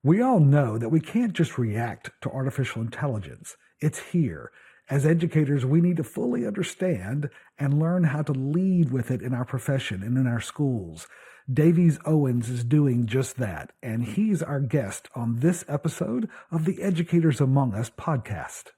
We all know that we can't just react to artificial intelligence. It's here. As educators, we need to fully understand and learn how to lead with it in our profession and in our schools. Davies Owens is doing just that, and he's our guest on this episode of the Educators Among Us podcast.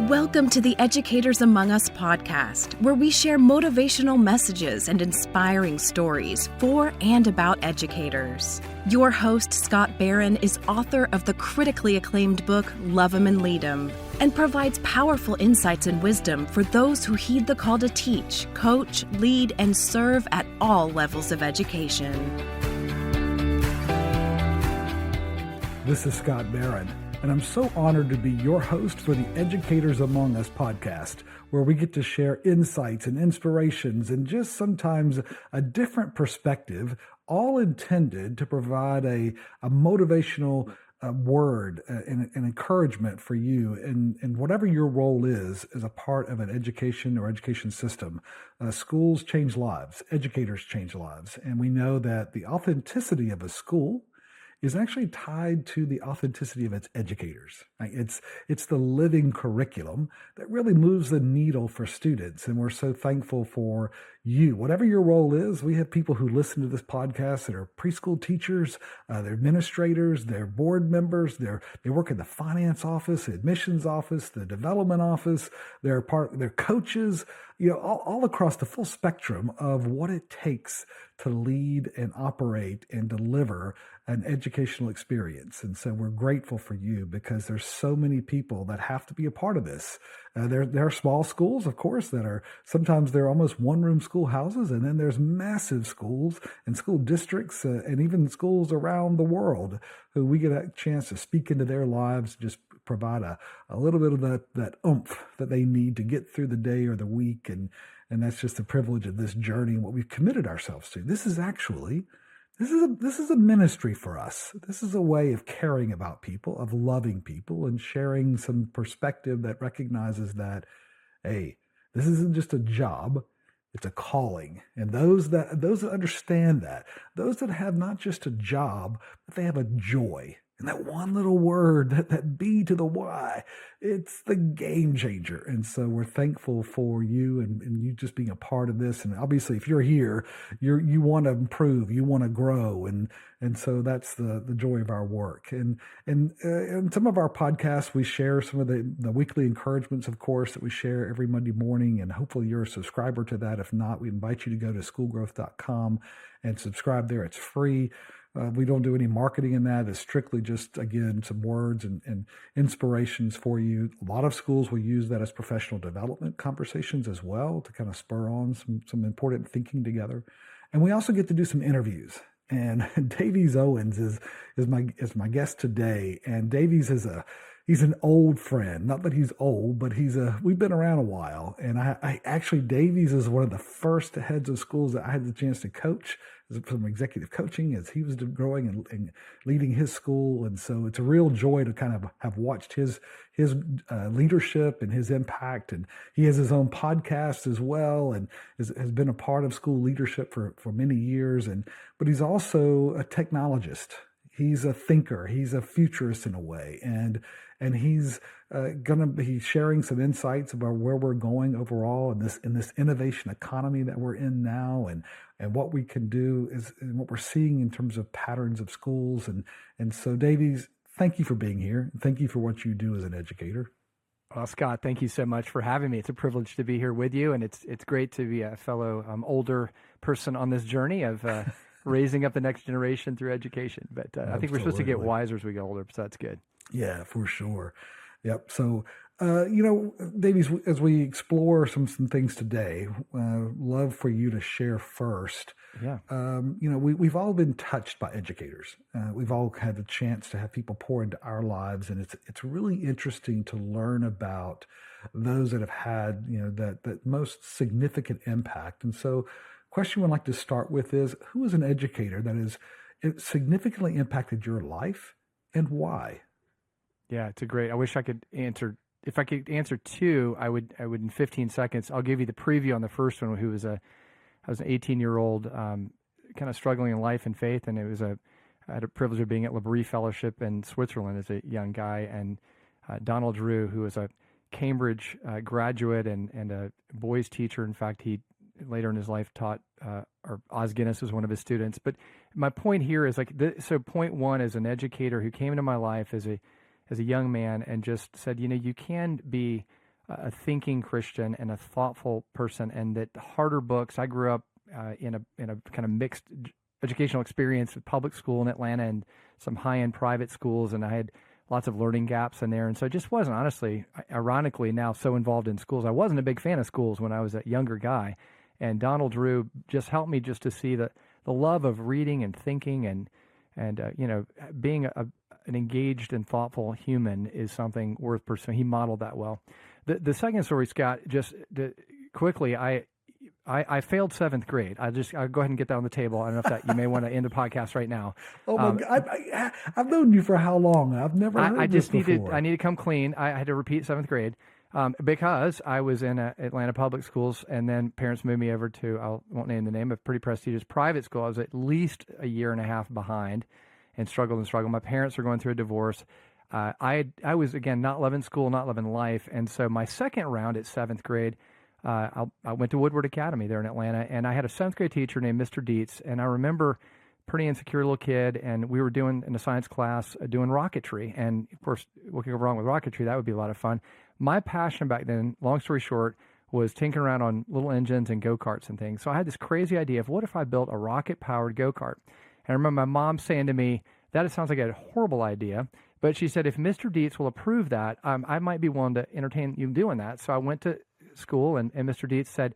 Welcome to the Educators Among Us podcast, where we share motivational messages and inspiring stories for and about educators. Your host, Scott Barron, is author of the critically acclaimed book, Love 'Em and Lead 'Em, and provides powerful insights and wisdom for those who heed the call to teach, coach, lead, and serve at all levels of education. This is Scott Barron, and I'm so honored to be your host for the Educators Among Us podcast, where we get to share insights and inspirations and just sometimes a different perspective, all intended to provide a motivational word and encouragement for you and whatever your role is as a part of an education or education system. Schools change lives, educators change lives, and we know that the authenticity of a school is actually tied to the authenticity of its educators. Right? It's the living curriculum that really moves the needle for students. And we're so thankful for you. Whatever your role is, we have people who listen to this podcast that are preschool teachers, they're administrators, they're board members, they work in the finance office, the admissions office, the development office, they're coaches, all across the full spectrum of what it takes to lead and operate and deliver an educational experience. And so we're grateful for you because there's so many people that have to be a part of this. There are small schools, of course, that are sometimes they're almost one-room schoolhouses, and then there's massive schools and school districts and even schools around the world who we get a chance to speak into their lives, just provide a little bit of that oomph that they need to get through the day or the week, and that's just the privilege of this journey and what we've committed ourselves to. This is a ministry for us. This is a way of caring about people, of loving people, and sharing some perspective that recognizes that, hey, this isn't just a job, it's a calling. And those that understand that, those that have not just a job, but they have a joy. And that one little word, that B to the Y, it's the game changer. And so we're thankful for you and you just being a part of this. And obviously, if you're here, you want to improve, you want to grow. And so that's the joy of our work. And in some of our podcasts, we share some of the weekly encouragements, of course, that we share every Monday morning. And hopefully you're a subscriber to that. If not, we invite you to go to schoolgrowth.com and subscribe there. It's free. We don't do any marketing in that. It's strictly just, again, some words and inspirations for you. A lot of schools will use that as professional development conversations as well to kind of spur on some important thinking together. And we also get to do some interviews. And Davies Owens is my guest today. And Davies he's an old friend. Not that he's old, but we've been around a while. And I actually, Davies is one of the first heads of schools that I had the chance to coach from executive coaching as he was growing and leading his school. And so it's a real joy to kind of have watched his leadership and his impact. And he has his own podcast as well and has been a part of school leadership for many years. But he's also a technologist. He's a thinker. He's a futurist in a way. And he's going to be sharing some insights about where we're going overall in this innovation economy that we're in now, and what we can do and what we're seeing in terms of patterns of schools. And so, Davies, thank you for being here. Thank you for what you do as an educator. Well, Scott, thank you so much for having me. It's a privilege to be here with you, and it's great to be a fellow older person on this journey of raising up the next generation through education. But I think we're supposed to get wiser as we get older, so that's good. Yeah, for sure. Yep. So, Davies, as we explore some things today, love for you to share first. Yeah. We've all been touched by educators. We've all had the chance to have people pour into our lives, and it's really interesting to learn about those that have had, that most significant impact. And so, question we'd like to start with is, who is an educator that has significantly impacted your life, and why? Yeah, it's I wish I could answer. If I could answer two, I would in 15 seconds. I'll give you the preview on the first one, I was an 18-year-old kind of struggling in life and faith, and I had a privilege of being at L'Abri Fellowship in Switzerland as a young guy, and Donald Drew, who was a Cambridge graduate and a boys teacher. In fact, he later in his life taught, or Os Guinness was one of his students. But my point here is so point one is an educator who came into my life as a young man and just said, you can be a thinking Christian and a thoughtful person, and that harder books. I grew up in a kind of mixed educational experience with public school in Atlanta and some high-end private schools, and I had lots of learning gaps in there. And so I just wasn't, honestly, ironically, now so involved in schools. I wasn't a big fan of schools when I was a younger guy. And Donald Drew just helped me just to see the love of reading and thinking and being an engaged and thoughtful human is something worth pursuing. He modeled that well. The second story, Scott, quickly, I failed seventh grade. I'll go ahead and get that on the table. I don't know if that you may want to end the podcast right now. Oh my God! I've known you for how long? I've never heard this before. I need to come clean. I had to repeat seventh grade because I was in Atlanta public schools, and then parents moved me over to, I won't name the name, a pretty prestigious private school. I was at least a year and a half behind, and struggled. My parents were going through a divorce. I was again not loving school, not loving life, and so my second round at seventh grade. I went to Woodward Academy there in Atlanta, and I had a seventh grade teacher named Mr. Dietz, and I remember pretty insecure little kid, and we were doing in a science class doing rocketry, and of course, what could go wrong with rocketry? That would be a lot of fun. My passion back then, long story short, was tinkering around on little engines and go-karts and things. So I had this crazy idea of what if I built a rocket-powered go-kart? And I remember my mom saying to me, that sounds like a horrible idea, but she said, if Mr. Dietz will approve that, I might be willing to entertain you doing that. So I went to school, and Mr. Dietz said,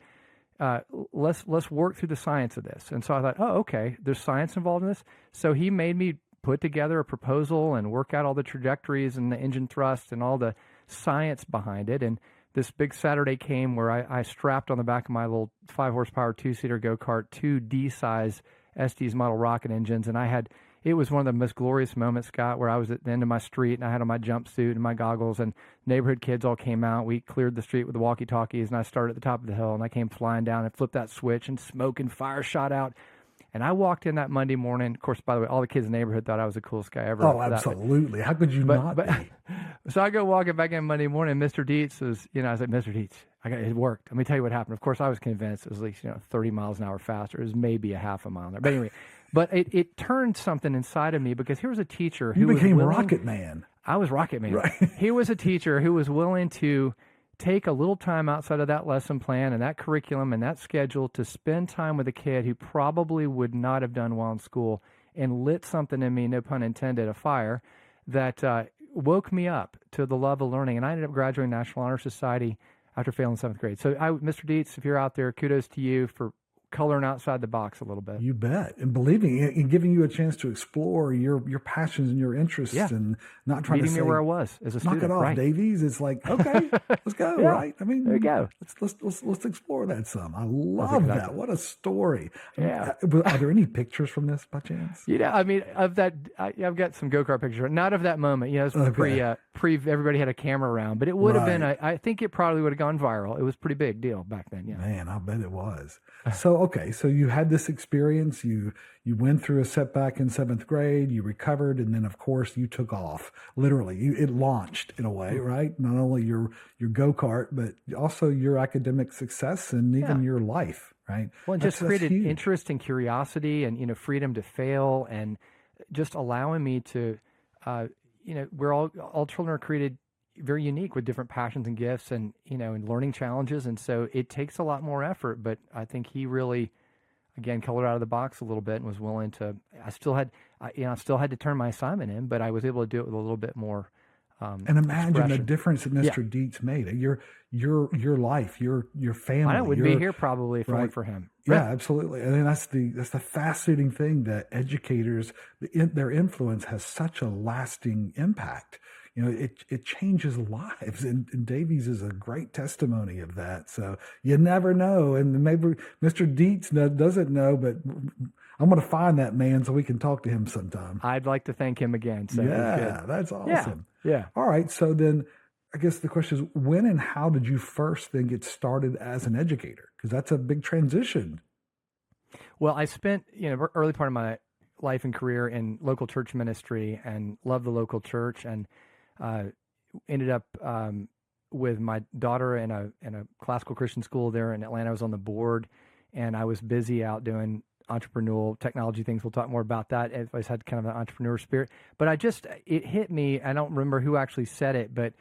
let's work through the science of this. And so I thought, oh, okay, there's science involved in this. So he made me put together a proposal and work out all the trajectories and the engine thrust and all the science behind it. And this big Saturday came where I strapped on the back of my little 5-horsepower 2-seater go-kart 2 D-size Estes model rocket engines, and it was one of the most glorious moments, Scott, where I was at the end of my street and I had on my jumpsuit and my goggles, and neighborhood kids all came out. We cleared the street with the walkie-talkies, and I started at the top of the hill, and I came flying down and flipped that switch, and smoke and fire shot out. And I walked in that Monday morning. Of course, by the way, all the kids in the neighborhood thought I was the coolest guy ever. Oh, absolutely. How could you not be? So I go walking back in Monday morning, and Mr. Dietz was, I was like, Mr. Dietz, it worked. Let me tell you what happened. Of course, I was convinced it was at least, 30 miles an hour faster. It was maybe a half a mile there. But anyway, but it turned something inside of me, because here was a teacher who became was willing, Rocket Man. I was Rocket Man. Right. He was a teacher who was willing to take a little time outside of that lesson plan and that curriculum and that schedule to spend time with a kid who probably would not have done well in school, and lit something in me, no pun intended, a fire that woke me up to the love of learning. And I ended up graduating National Honor Society after failing seventh grade. So Mr. Dietz, if you're out there, kudos to you for coloring outside the box a little bit. You bet. And believing and giving you a chance to explore your passions and your interests, and not trying meeting to say, me where I was as a student. Knock it off, right. Davies. It's like, okay, let's go, right? I mean, there you go. Let's explore that some. I love that. What a story. Yeah. Are there any pictures from this by chance? I mean, of that, I've got some go-kart pictures, not of that moment. It was pre everybody had a camera around, but it would have been, I think it probably would have gone viral. It was a pretty big deal back then. Yeah. Man, I bet it was. So you had this experience, you went through a setback in seventh grade, you recovered, and then of course you took off. Literally, it launched in a way, right? Not only your go-kart, but also your academic success and even your life, right? Well, and just created interest and curiosity and, freedom to fail, and just allowing me to, we're all children are created very unique with different passions and gifts and, and learning challenges. And so it takes a lot more effort, but I think he really, again, colored out of the box a little bit and was willing to, I still had to turn my assignment in, but I was able to do it with a little bit more and imagine the difference that Mr. Dietz made. Your life, your family. I wouldn't be here probably if it weren't for him. Yeah, absolutely. And then that's the fascinating thing, that educators, their influence has such a lasting impact. It changes lives, and Davies is a great testimony of that. So you never know, and maybe Mr. Dietz doesn't know, but I'm going to find that man so we can talk to him sometime. I'd like to thank him again. So that's awesome. Yeah. All right. So then I guess the question is, when and how did you first then get started as an educator? Because that's a big transition. Well, I spent, early part of my life and career in local church ministry and loved the local church, and ended up with my daughter in a classical Christian school there in Atlanta. I was on the board, and I was busy out doing entrepreneurial technology things. We'll talk more about that. I always had kind of an entrepreneur spirit, but it hit me. I don't remember who actually said it, but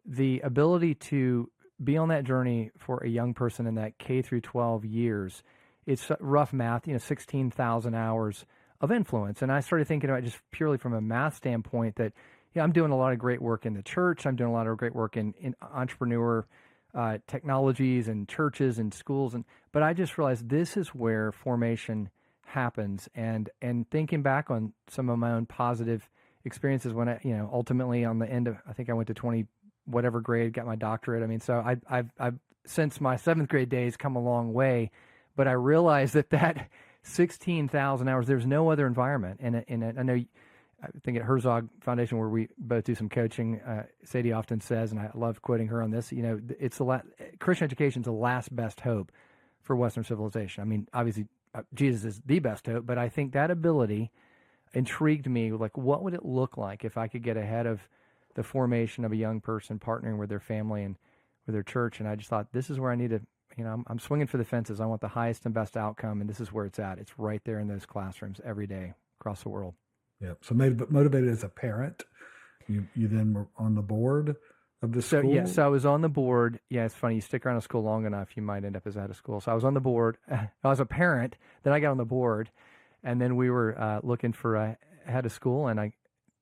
the ability to be on that journey for a young person in that K through 12 years, it's rough math, 16,000 hours of influence. And I started thinking about, just purely from a math standpoint, that I'm doing a lot of great work in the church. I'm doing a lot of great work in entrepreneur technologies and churches and schools. But I just realized this is where formation happens. And thinking back on some of my own positive experiences when I, ultimately on the end of, I think I went to 20 whatever grade, got my doctorate. I mean, so I've since my 7th grade days come a long way, but I realized that 16,000 hours, there's no other environment. And I know, I think at Herzog Foundation, where we both do some coaching, Sadie often says, and I love quoting her on this, it's Christian education is the last best hope for Western civilization. I mean, obviously, Jesus is the best hope, but I think that ability intrigued me. Like, what would it look like if I could get ahead of the formation of a young person, partnering with their family and with their church? And I just thought, this is where I need to, I'm swinging for the fences. I want the highest and best outcome, and this is where it's at. It's right there in those classrooms every day across the world. Yeah. So motivated as a parent, you then were on the board of the school? So I was on the board. Yeah, it's funny. You stick around a school long enough, you might end up as head of school. So I was on the board. I was a parent. Then I got on the board, and then we were looking for a head of school, and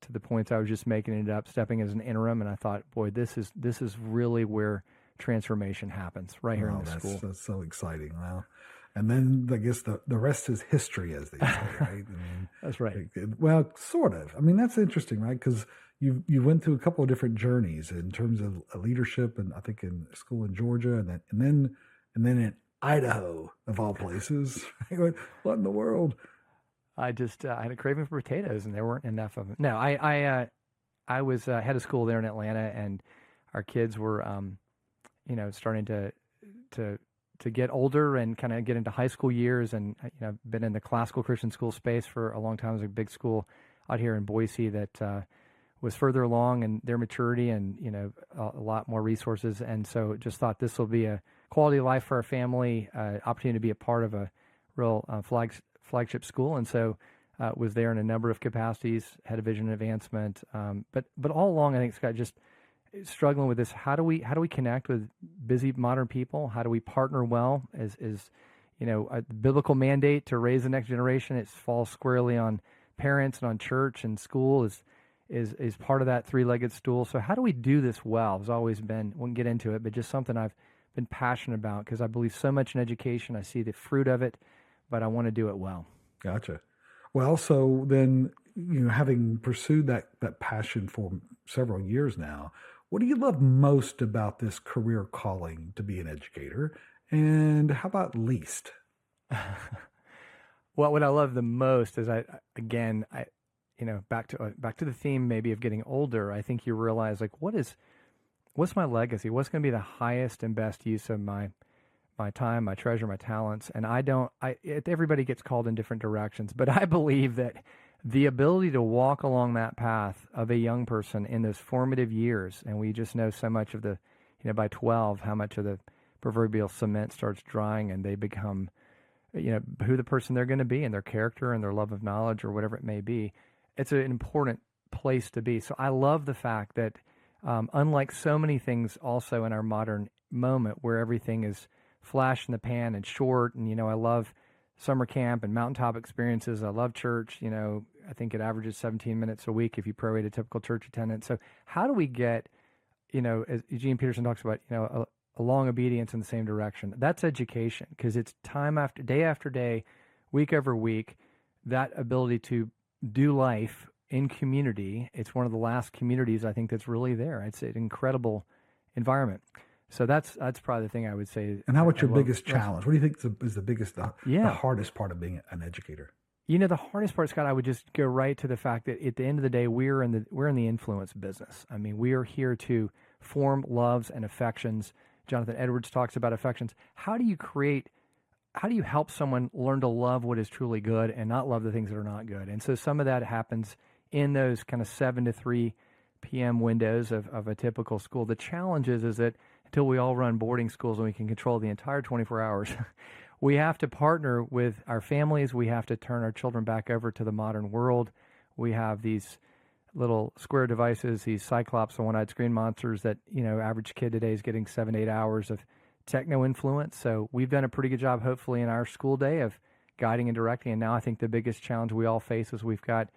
to the point I was just making, ended up stepping as an interim, and I thought, boy, this is really where transformation happens, right here in the school. That's so exciting. Wow. And then I guess the rest is history, as they say, right? I mean, that's right. Well, sort of. I mean, that's interesting, right? Because you went through a couple of different journeys in terms of leadership, and I think in school in Georgia, and then in Idaho, of all places. What in the world? I had a craving for potatoes, and there weren't enough of them. No, I was head of school there in Atlanta, and our kids were, starting to get older and kind of get into high school years. And, I've been in the classical Christian school space for a long time. It was a big school out here in Boise that was further along in their maturity and, a lot more resources. And so just thought this will be a quality of life for our family, opportunity to be a part of a real flagship school. And so was there in a number of capacities, had a vision advancement. But all along, I think, Scott, just struggling with this. How do we connect with busy modern people? How do we partner well? Is a biblical mandate to raise the next generation? It falls squarely on parents and on church, and school is part of that three-legged stool. So how do we do this well? It's always been, won't get into it, but just something I've been passionate about, because I believe so much in education. I see the fruit of it, but I want to do it well. Gotcha. Well, so then, having pursued that passion for several years now, what do you love most about this career calling to be an educator? And how about least? Well, what I love the most is back to the theme maybe of getting older. I think you realize, like, what's my legacy? What's going to be the highest and best use of my time, my treasure, my talents? And everybody gets called in different directions, but I believe that the ability to walk along that path of a young person in those formative years, and we just know so much of the, by 12, how much of the proverbial cement starts drying, and they become, who the person they're going to be, and their character and their love of knowledge or whatever it may be. It's an important place to be. So I love the fact that unlike so many things also in our modern moment where everything is flash in the pan and short, and, I love summer camp and mountaintop experiences. I love church. I think it averages 17 minutes a week if you prorate a typical church attendance. So how do we get, as Eugene Peterson talks about, a long obedience in the same direction? That's education, because it's day after day, week over week, that ability to do life in community. It's one of the last communities I think that's really there. It's an incredible environment. So that's probably the thing I would say. And what's your biggest challenge? What do you think is the biggest, the hardest part of being an educator? The hardest part, Scott, I would just go right to the fact that at the end of the day, we're in the influence business. I mean, we are here to form loves and affections. Jonathan Edwards talks about affections. How do you create how do you help someone learn to love what is truly good and not love the things that are not good? And so some of that happens in those kind of 7 to 3 p.m. windows of a typical school. The challenge is that until we all run boarding schools and we can control the entire 24 hours, we have to partner with our families. We have to turn our children back over to the modern world. We have these little square devices, these Cyclops and one-eyed screen monsters that, average kid today is getting 7 to 8 hours of techno influence. So we've done a pretty good job, hopefully, in our school day of guiding and directing. And now I think the biggest challenge we all face is we've got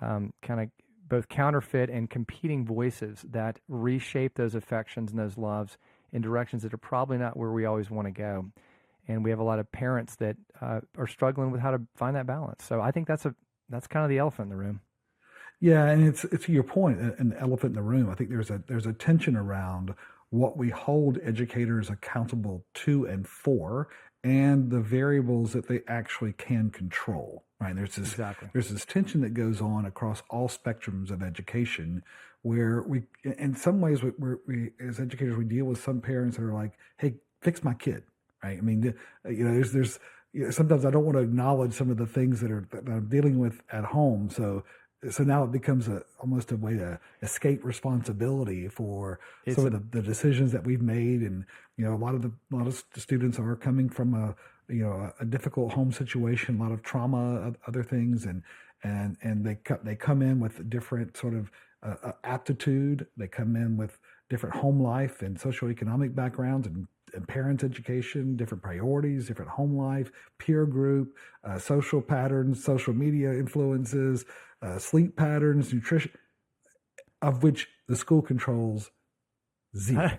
kind of both counterfeit and competing voices that reshape those affections and those loves in directions that are probably not where we always want to go. And we have a lot of parents that are struggling with how to find that balance. So I think that's kind of the elephant in the room. Yeah, and it's to your point, an elephant in the room. I think there's a tension around what we hold educators accountable to and for, and the variables that they actually can control. Right? There's this tension that goes on across all spectrums of education, where we, in some ways, we as educators, we deal with some parents that are like, "Hey, fix my kid." Right? I mean, there's sometimes I don't want to acknowledge some of the things that I'm dealing with at home. So now it becomes almost a way to escape responsibility for some of the decisions that we've made. And, a lot of the students are coming from a difficult home situation, a lot of trauma, other things. And they come in with different sort of aptitude. They come in with different home life and socioeconomic backgrounds and parents' education, different priorities, different home life, peer group, social patterns, social media influences, sleep patterns, nutrition, of which the school controls zero.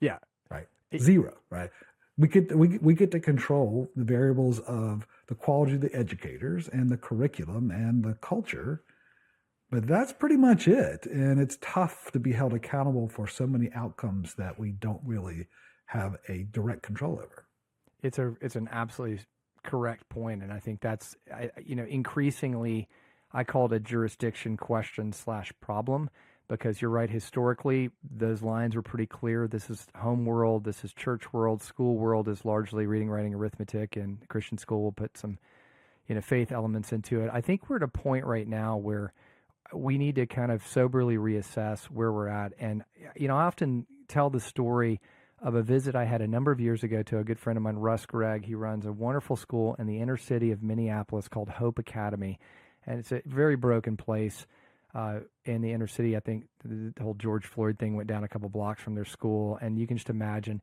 Yeah. Right. Zero. Right. We get to control the variables of the quality of the educators and the curriculum and the culture, but that's pretty much it. And it's tough to be held accountable for so many outcomes that we don't really have a direct control over. It's an absolutely correct point, and I think that's increasingly I call it a jurisdiction question / problem, because you're right. Historically, those lines were pretty clear. This is home world. This is church world. School world is largely reading, writing, arithmetic, and Christian school will put some, faith elements into it. I think we're at a point right now where we need to kind of soberly reassess where we're at. And, I often tell the story of a visit I had a number of years ago to a good friend of mine, Russ Gregg. He runs a wonderful school in the inner city of Minneapolis called Hope Academy. And it's a very broken place in the inner city. I think the whole George Floyd thing went down a couple blocks from their school, and you can just imagine.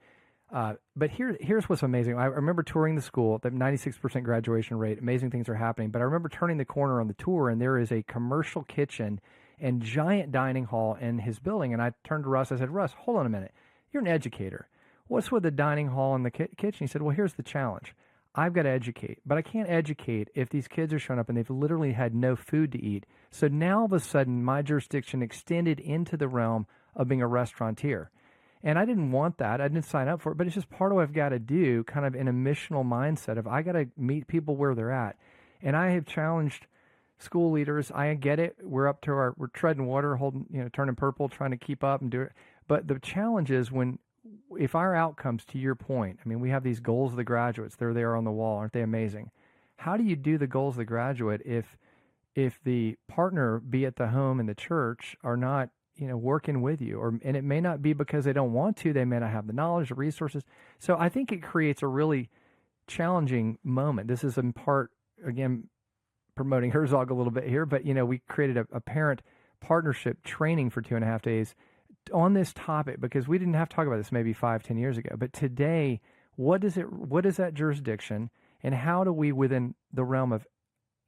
But here's what's amazing. I remember touring the school, the 96% graduation rate, amazing things are happening. But I remember turning the corner on the tour, and there is a commercial kitchen and giant dining hall in his building. And I turned to Russ, I said, "Russ, hold on a minute. You're an educator. What's with the dining hall and the kitchen?" He said, "Well, here's the challenge. I've got to educate, but I can't educate if these kids are showing up and they've literally had no food to eat. So now all of a sudden my jurisdiction extended into the realm of being a restaurateur. And I didn't want that. I didn't sign up for it, but it's just part of what I've got to do, kind of in a missional mindset of I got to meet people where they're at." And I have challenged school leaders. I get it. We're treading water, holding, turning purple, trying to keep up and do it. But the challenge is if our outcomes, to your point, I mean, we have these goals of the graduates, they're there on the wall. Aren't they amazing? How do you do the goals of the graduate if the partner, be it the home and the church, are not, working with you? And it may not be because they don't want to, they may not have the knowledge, the resources. So I think it creates a really challenging moment. This is in part, again, promoting Herzog a little bit here, but, we created a parent partnership training for 2.5 days on this topic, because we didn't have to talk about this maybe 5-10 years ago. But today, what is that jurisdiction, and how do we, within the realm of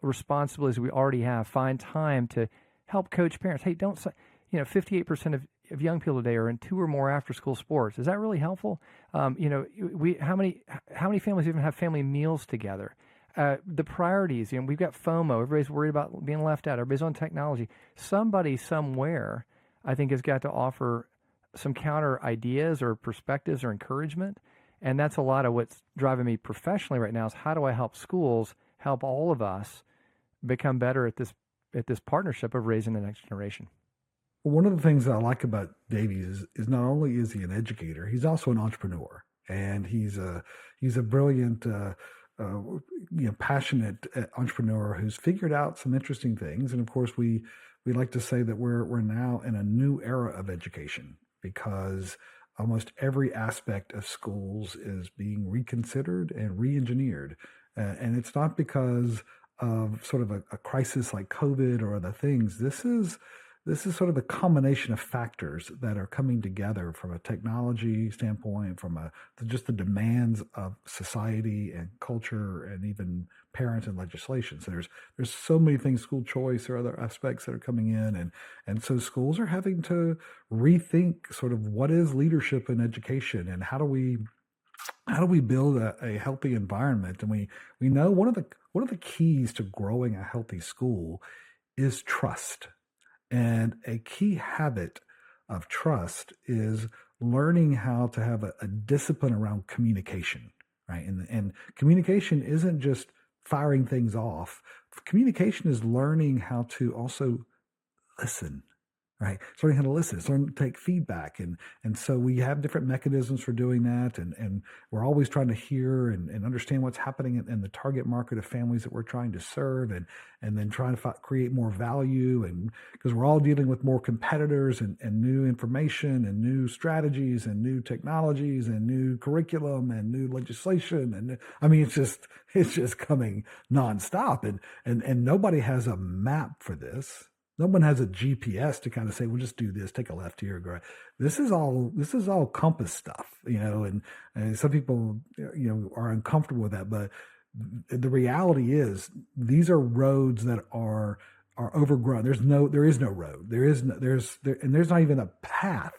responsibilities we already have, find time to help coach parents? Hey, 58% of young people today are in 2 or more after school sports. Is that really helpful? How many families even have family meals together? The priorities, we've got FOMO. Everybody's worried about being left out. Everybody's on technology. Somebody somewhere, I think, has got to offer some counter ideas or perspectives or encouragement. And that's a lot of what's driving me professionally right now is how do I help schools, help all of us become better at this partnership of raising the next generation. Well, one of the things that I like about Davies is not only is he an educator, he's also an entrepreneur. And he's a brilliant passionate entrepreneur who's figured out some interesting things. And of course, we like to say that we're now in a new era of education because almost every aspect of schools is being reconsidered and re-engineered. And it's not because of sort of a crisis like COVID or other things. This is sort of a combination of factors that are coming together from a technology standpoint, from just the demands of society and culture, and even parents and legislation. So there's so many things, school choice or other aspects that are coming in, and so schools are having to rethink sort of what is leadership in education, and how do we build a healthy environment. And we know one of the keys to growing a healthy school is trust. And a key habit of trust is learning how to have a discipline around communication, right? And communication isn't just firing things off. Communication is learning how to also listen, right? It's learning how to listen. It's learning to take feedback. And so we have different mechanisms for doing that. And we're always trying to hear and understand what's happening in the target market of families that we're trying to serve, and then trying to create more value. And because we're all dealing with more competitors and new information and new strategies and new technologies and new curriculum and new legislation. And I mean, it's just coming nonstop. And nobody has a map for this. No one has a GPS to kind of say, well, just do this, take a left here, go right. This is all compass stuff, and some people, are uncomfortable with that. But the reality is these are roads that are overgrown. There is no road. And there's not even a path.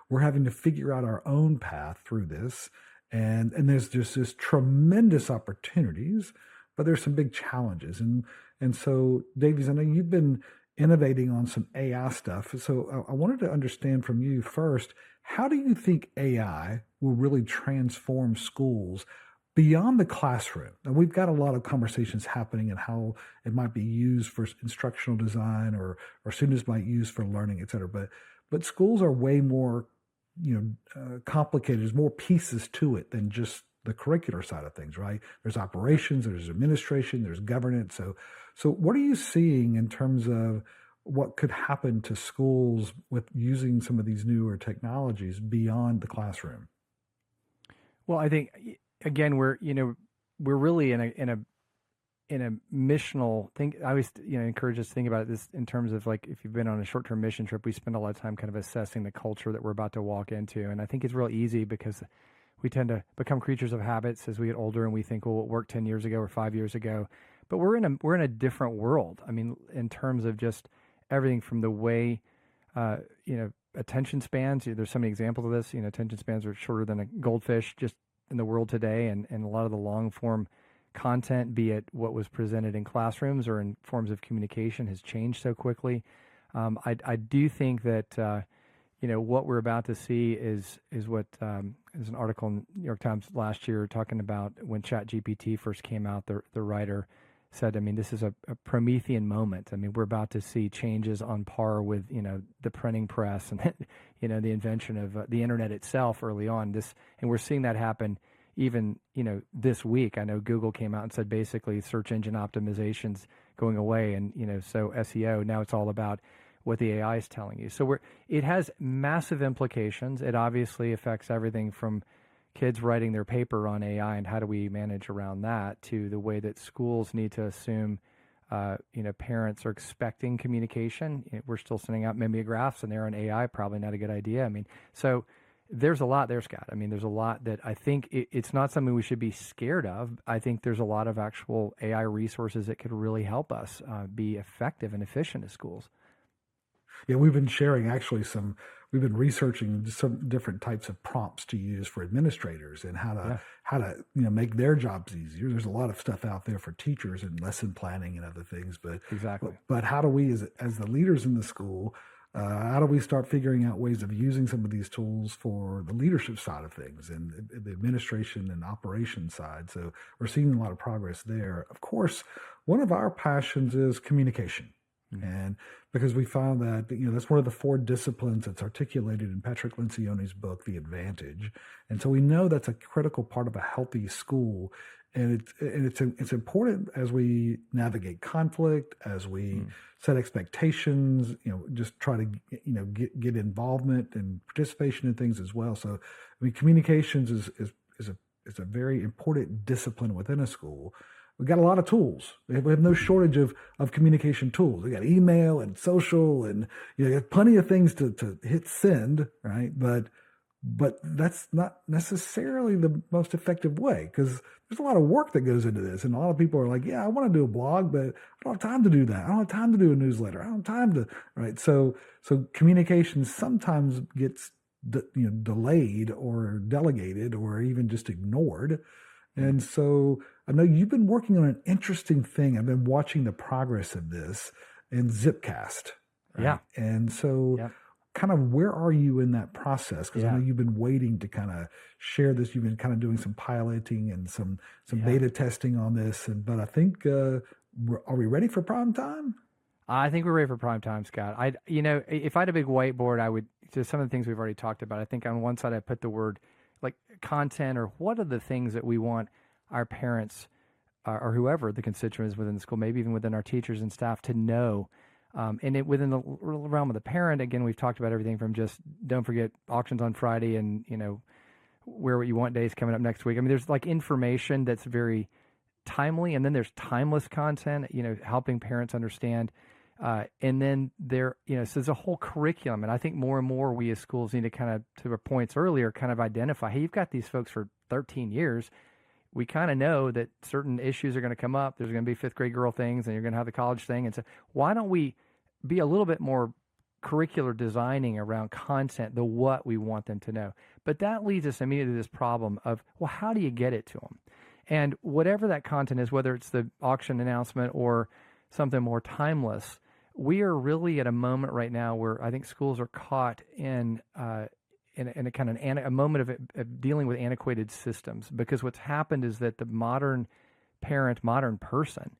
We're having to figure out our own path through this. And there's just this tremendous opportunities, but there's some big challenges. And so, Davies, I know you've been innovating on some AI stuff. So I wanted to understand from you first, how do you think AI will really transform schools beyond the classroom? And we've got a lot of conversations happening and how it might be used for instructional design, or students might use for learning, et cetera. But schools are way more, complicated. There's more pieces to it than just the curricular side of things, right? There's operations, there's administration, there's governance. So what are you seeing in terms of what could happen to schools with using some of these newer technologies beyond the classroom? Well, I think again we're really in a missional thing. I always encourage us to think about this in terms of, like, if you've been on a short-term mission trip, we spend a lot of time kind of assessing the culture that we're about to walk into, and I think it's real easy because we tend to become creatures of habits as we get older, and we think, well, what worked 10 years ago or 5 years ago. But we're in a different world. I mean, in terms of just everything from the way, attention spans. There's so many examples of this. Attention spans are shorter than a goldfish just in the world today, and a lot of the long form content, be it what was presented in classrooms or in forms of communication, has changed so quickly. I do think that what we're about to see is what there's an article in the New York Times last year talking about when ChatGPT first came out. The writer said, I mean, this is a Promethean moment. I mean, we're about to see changes on par with the printing press and the invention of the internet itself early on. And we're seeing that happen even this week. I know Google came out and said basically search engine optimization's going away, and so SEO, now it's all about what the AI is telling you. So it has massive implications. It obviously affects everything from kids writing their paper on AI and how do we manage around that, to the way that schools need to assume, parents are expecting communication. We're still sending out mimeographs and they're on AI, probably not a good idea. I mean, so there's a lot there, Scott. I mean, there's a lot that I think it's not something we should be scared of. I think there's a lot of actual AI resources that could really help us be effective and efficient as schools. Yeah, we've been sharing we've been researching some different types of prompts to use for administrators and how to make their jobs easier. There's a lot of stuff out there for teachers and lesson planning and other things, but exactly. But how do we as the leaders in the school, how do we start figuring out ways of using some of these tools for the leadership side of things and the administration and operations side? So we're seeing a lot of progress there. Of course, one of our passions is communication. And because we found that, that's one of the 4 disciplines that's articulated in Patrick Lencioni's book, The Advantage. And so we know that's a critical part of a healthy school And it's important as we navigate conflict, as we set expectations, just try to, get involvement and participation in things as well. So, I mean, communications is a very important discipline within a school. We've got a lot of tools. We have no shortage of communication tools. We got email and social, and you got plenty of things to hit send, right? But that's not necessarily the most effective way, because there's a lot of work that goes into this. And a lot of people are like, yeah, I want to do a blog, but I don't have time to do that. I don't have time to do a newsletter. I don't have time to, right? So communication sometimes gets delayed or delegated or even just ignored. And so I know you've been working on an interesting thing. I've been watching the progress of this in Zipcast. Right? Yeah. And so kind of where are you in that process? Because I know you've been waiting to kind of share this. You've been kind of doing some piloting and some beta testing on this. But I think, are we ready for prime time? I think we're ready for prime time, Scott. If I had a big whiteboard, I would, to some of the things we've already talked about, I think on one side I put the word like content, or what are the things that we want our parents or whoever the constituents within the school, maybe even within our teachers and staff, to know. And within the realm of the parent, again, we've talked about everything from just don't forget auctions on Friday and, wear what you want days coming up next week. I mean, there's like information that's very timely, and then there's timeless content, helping parents understand. And then so there's a whole curriculum. And I think more and more we as schools need to kind of, to our points earlier, kind of identify, hey, you've got these folks for 13 years. We kind of know that certain issues are going to come up. There's going to be fifth grade girl things, and you're going to have the college thing. And so why don't we be a little bit more curricular designing around content, the what we want them to know? But that leads us immediately to this problem of, well, how do you get it to them? And whatever that content is, whether it's the auction announcement or something more timeless, we are really at a moment right now where I think schools are caught in a kind of a moment of dealing with antiquated systems, because what's happened is that the modern parent, modern person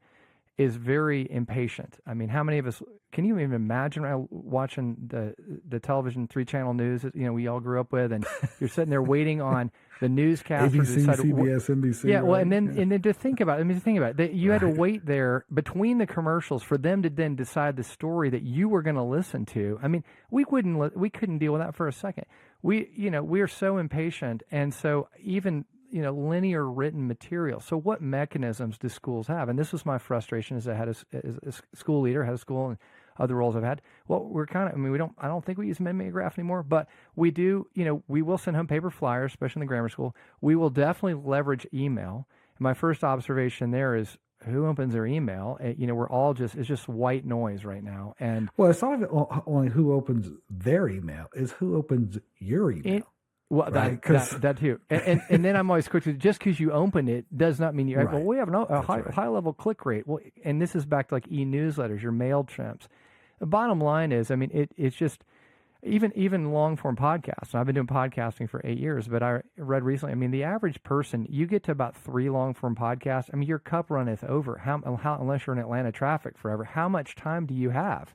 is very impatient. I mean, how many of us, can you even imagine watching the television 3-channel news, we all grew up with, and you're sitting there waiting on the newscaster ABC, to decide, CBS, NBC. Yeah, well, right? and then to think about it, that you had to wait there between the commercials for them to then decide the story that you were going to listen to. I mean, we couldn't deal with that for a second. We are so impatient, and so even linear written material. So what mechanisms do schools have? And this was my frustration as as a school leader, head of school, and other roles I've had. Well, I don't think we use mimeograph anymore, but we do, we will send home paper flyers, especially in the grammar school. We will definitely leverage email. And my first observation there is, who opens their email? We're all it's just white noise right now. And well, it's not only who opens their email, it's who opens your email. Well, right? that too. And then I'm always quick to, just because you open it does not mean right. Well, we have a high level click rate. Well, and this is back to like e-newsletters, your MailChimps. The bottom line is, I mean, it's just, even long form podcasts. And I've been doing podcasting for 8 years, but I read recently, I mean, the average person, you get to about 3 long form podcasts, I mean, your cup runneth over. How unless you're in Atlanta traffic forever, how much time do you have?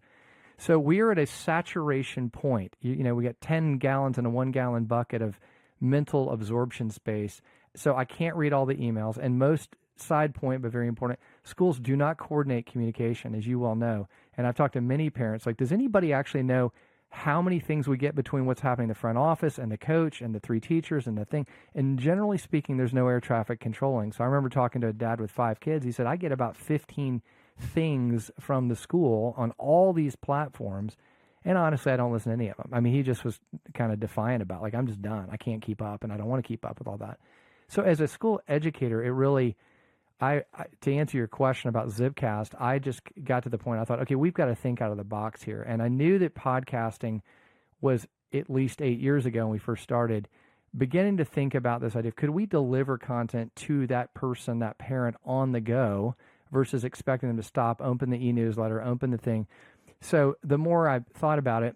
So we are at a saturation point. We got 10 gallons in a 1-gallon bucket of mental absorption space. So I can't read all the emails. And most, side point, but very important, schools do not coordinate communication, as you well know. And I've talked to many parents, like, does anybody actually know how many things we get between what's happening in the front office and the coach and the 3 teachers and the thing? And generally speaking, there's no air traffic controlling. So I remember talking to a dad with 5 kids. He said, I get about 15 things from the school on all these platforms, and honestly, I don't listen to any of them. I mean, he just was kind of defiant about, like, I'm just done. I can't keep up, and I don't want to keep up with all that. So as a school educator, it really, to answer your question about Zipcast, I just got to the point I thought, okay, we've got to think out of the box here. And I knew that podcasting was, at least 8 years ago when we first started, beginning to think about this idea of, could we deliver content to that person, that parent, on the go, versus expecting them to stop, open the e-newsletter, open the thing. So the more I thought about it,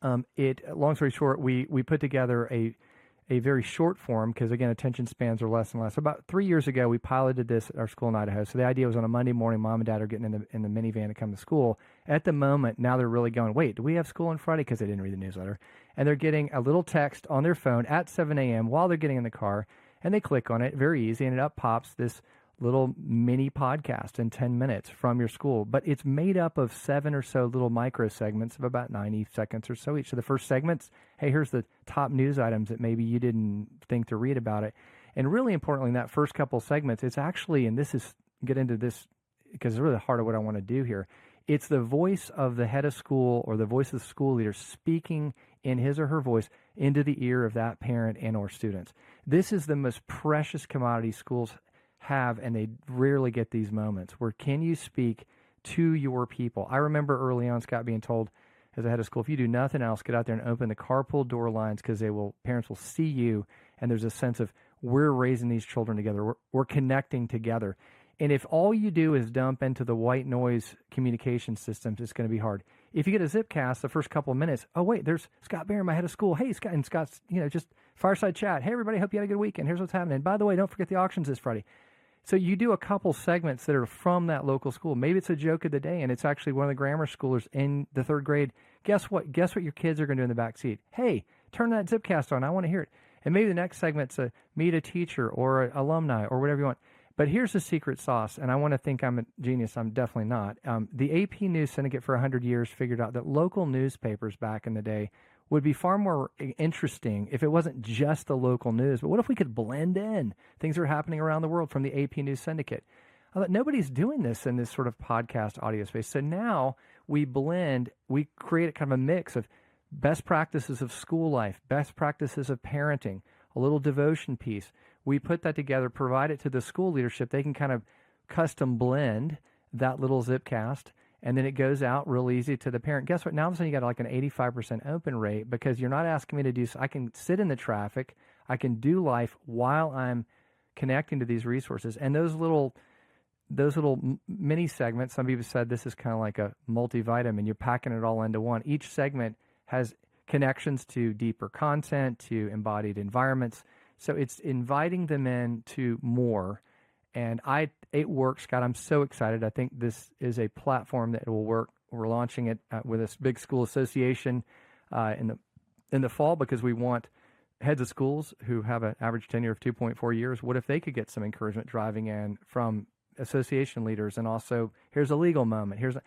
long story short, we put together a very short form, because again, attention spans are less and less. About 3 years ago, we piloted this at our school in Idaho. So the idea was, on a Monday morning, mom and dad are getting in the minivan to come to school. At the moment, now they're really going, wait, do we have school on Friday? Because they didn't read the newsletter. And they're getting a little text on their phone at 7 a.m. while they're getting in the car. and they click on it, very easy, and it up pops this little mini podcast in 10 minutes from your school. But it's made up of 7 or so little micro segments of about 90 seconds or so each. So the first segment's, hey, here's the top news items that maybe you didn't think to read about it. And really importantly, in that first couple segments, it's actually, and this is, get into this because it's really the heart of what I want to do here, it's the voice of the head of school or the voice of the school leader speaking in his or her voice into the ear of that parent and or students. This is the most precious commodity schools have, and they rarely get these moments where can you speak to your people. I remember early on, Scott, being told as a head of school, if you do nothing else, get out there and open the carpool door lines because parents will see you, and there's a sense of we're raising these children together. We're connecting together. And if all you do is dump into the white noise communication systems, it's going to be hard. If you get a Zipcast the first couple of minutes, oh, wait, there's Scott Barron, my head of school. Hey, Scott, and Scott's, just fireside chat. Hey, everybody, hope you had a good weekend. Here's what's happening. By the way, don't forget the auctions this Friday. So you do a couple segments that are from that local school. Maybe it's a joke of the day, and it's actually one of the grammar schoolers in the 3rd grade. Guess what? Guess what your kids are going to do in the back seat? Hey, turn that Zipcast on. I want to hear it. And maybe the next segment's a meet a teacher or an alumni or whatever you want. But here's the secret sauce, and I want to think I'm a genius. I'm definitely not. The AP News Syndicate for 100 years figured out that local newspapers back in the day would be far more interesting if it wasn't just the local news. But what if we could blend in things that are happening around the world from the AP News Syndicate? I thought nobody's doing this in this sort of podcast audio space. So now we create a kind of a mix of best practices of school life, best practices of parenting, a little devotion piece. We put that together, provide it to the school leadership. They can kind of custom blend that little Zipcast, and then it goes out real easy to the parent. Guess what? Now all of a sudden you got like an 85% open rate because you're not asking me to do so. I can sit in the traffic. I can do life while I'm connecting to these resources. And those little mini segments, some people said this is kind of like a multivitamin. You're packing it all into one. Each segment has connections to deeper content, to embodied environments. So it's inviting them in to more. And it works, Scott. I'm so excited. I think this is a platform that will work. We're launching it with this big school association in the fall because we want heads of schools who have an average tenure of 2.4 years. What if they could get some encouragement driving in from association leaders? And also, here's a legal moment. Here's an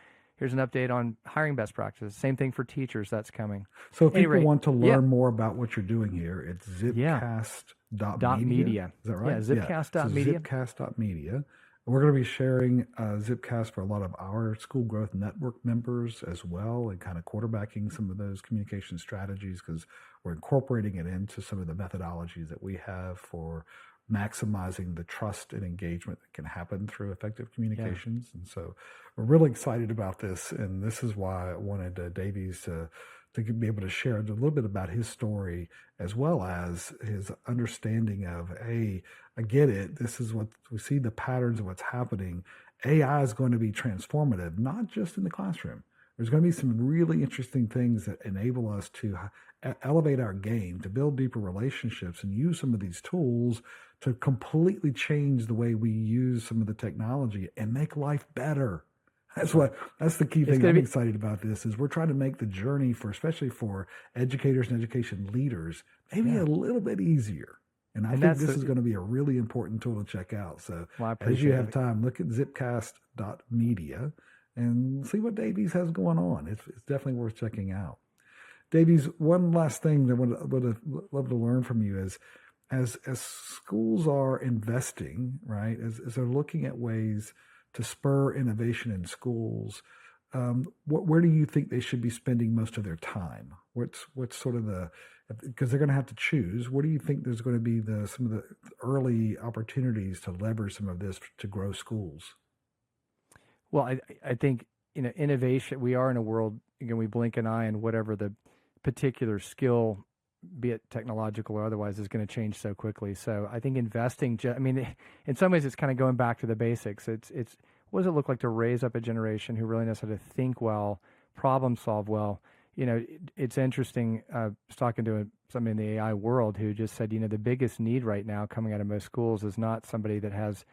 update on hiring best practices. Same thing for teachers. That's coming. So if people want to learn more about what you're doing here, it's zipcast.media. Is that right? Yeah, zipcast.media. So zipcast.media. We're going to be sharing Zipcast for a lot of our School Growth Network members as well, and kind of quarterbacking some of those communication strategies because we're incorporating it into some of the methodologies that we have for maximizing the trust and engagement that can happen through effective communications. Yeah. And so we're really excited about this. And this is why I wanted Davies to be able to share a little bit about his story as well as his understanding of, hey, I get it. This is what we see, the patterns of what's happening. AI is going to be transformative, not just in the classroom. There's going to be some really interesting things that enable us to elevate our game, to build deeper relationships and use some of these tools to completely change the way we use some of the technology and make life better. That's the key thing I'm excited about this is we're trying to make the journey especially for educators and education leaders, maybe a little bit easier. And I think this is going to be a really important tool to check out. So as you have time, look at zipcast.media and see what Davies has going on. It's definitely worth checking out. Davies, one last thing that I would love to learn from you is, as schools are investing, right, as they're looking at ways to spur innovation in schools, where do you think they should be spending most of their time? What's sort of because they're going to have to choose, what do you think there's going to be some of the early opportunities to leverage some of this to grow schools? Well, I think, innovation, we are in a world, again, we blink an eye and whatever the particular skill, be it technological or otherwise, is going to change so quickly. So I think investing, in some ways it's kind of going back to the basics. It's what does it look like to raise up a generation who really knows how to think well, problem solve well? It's interesting. I was talking to somebody in the AI world who just said, the biggest need right now coming out of most schools is not somebody that has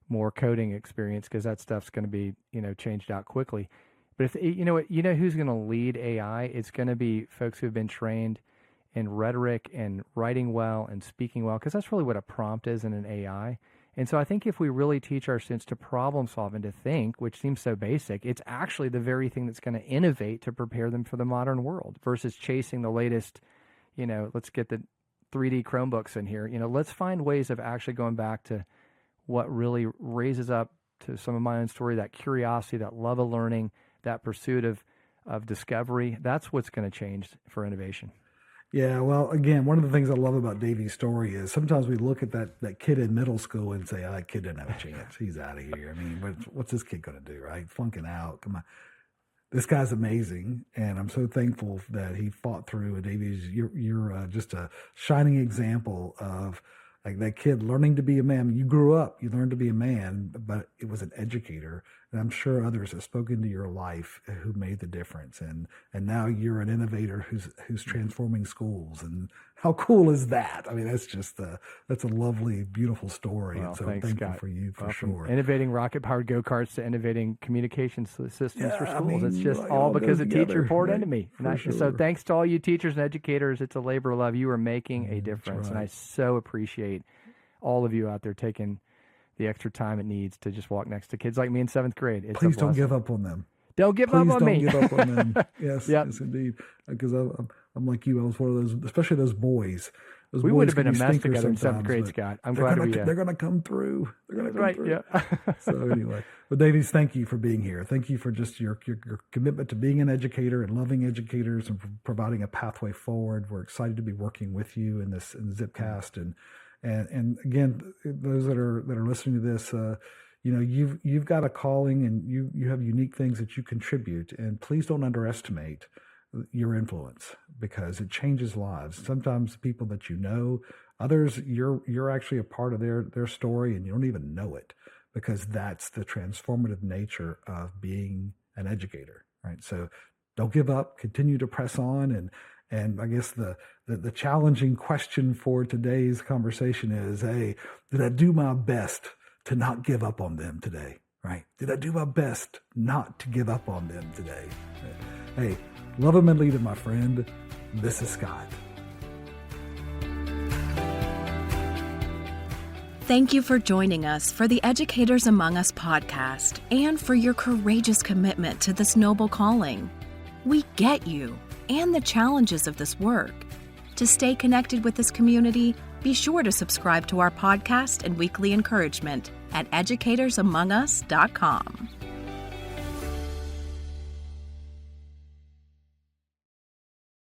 more coding experience, because that stuff's going to be, changed out quickly. But if who's going to lead AI? It's going to be folks who've been trained and rhetoric and writing well and speaking well, because that's really what a prompt is in an AI. And so I think if we really teach our students to problem solve and to think, which seems so basic, it's actually the very thing that's going to innovate to prepare them for the modern world versus chasing the latest, let's get the 3D Chromebooks in here. Let's find ways of actually going back to what really raises up, to some of my own story, that curiosity, that love of learning, that pursuit of discovery. That's what's going to change for innovation. Yeah, well, again, one of the things I love about Davies' story is sometimes we look at that kid in middle school and say, that kid didn't have a chance. He's out of here. I mean, what's this kid going to do, right? Flunking out. Come on. This guy's amazing, and I'm so thankful that he fought through. And Davies, you're just a shining example of like that kid learning to be a man. You grew up, you learned to be a man, but it was an educator. And I'm sure others have spoken to your life who made the difference. And now you're an innovator who's transforming schools. And how cool is that? I mean, that's a lovely, beautiful story. Well, and so thanks, thankful Scott. for you for sure. Innovating rocket-powered go-karts to innovating communication systems for schools. I mean, it's just it all all because goes a teacher together, poured right? into me. Sure. So thanks to all you teachers and educators. It's a labor of love. You are making a difference. right. And I so appreciate all of you out there taking the extra time it needs to just walk next to kids like me in 7th grade. It's Please a don't blessing. give up on them. Don't give Please up on don't me. give up on them. Yes, Yep. yes, indeed. Because I'm like you. I was one of those, especially those boys. Those We boys would have been can a be mess stinkers together in 7th sometimes, grade, but Scott. I'm they're glad gonna, we... they're going to come through. They're going to come right, through. yeah. So anyway, but Davies, thank you for being here. Thank you for just your commitment to being an educator and loving educators and providing a pathway forward. We're excited to be working with you in the Zipcast and again, those that are listening to this, you've got a calling and you have unique things that you contribute, and please don't underestimate your influence because it changes lives. Sometimes people that others you're actually a part of their story and you don't even know it because that's the transformative nature of being an educator, right? So don't give up, continue to press on. And I guess the challenging question for today's conversation is, hey, did I do my best to not give up on them today, right? Did I do my best not to give up on them today? Hey, love them and lead them, my friend. This is Scott. Thank you for joining us for the Educators Among Us podcast and for your courageous commitment to this noble calling. We get you and the challenges of this work. To stay connected with this community, be sure to subscribe to our podcast and weekly encouragement at educatorsamongus.com.